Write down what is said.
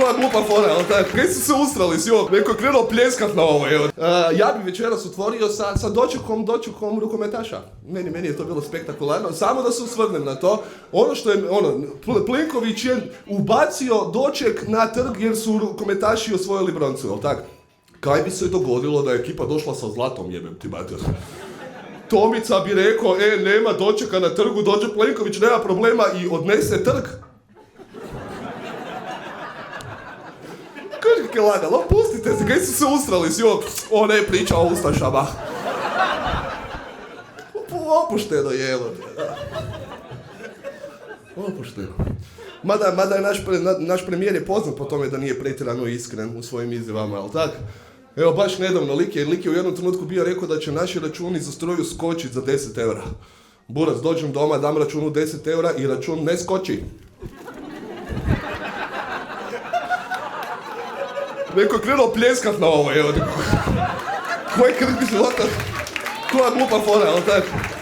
Koja glupa fora, jel tako? Kaj su se ustrali s joj? Neko je krenuo pljeskat na ovo, evo. Ja bi večeras otvorio sa dočekom rukometaša. Meni je to bilo spektakularno. Samo da se osvrnem na to. Ono što je, Plenković je ubacio doček na trg jer su rukometaši osvojili broncu, jel tako? Kaj bi se dogodilo da je ekipa došla sa zlatom, jebem ti bater? Tomica bi rekao, nema dočeka na trgu, dođe Plenković, nema problema i odnese trg. Kaži kak je lagalo, pustite se, kaj su se ustrali s joj, ne priča o ustašama. Opušteno je, evo. Opušteno. Mada je naš premijer je poznat po tome da nije pretjerano iskren u svojim izjavama, jel tak? Evo, baš nedavno, lik je u jednom trenutku bio rekao da će naši računi za struju skočiti za 10 eura. Burac, dođem doma, dam računu 10 eura i račun ne skoči. Neko je krenuo pljeskat na ovo, evo. Koji krk života? Koja glupa fora, jel tako?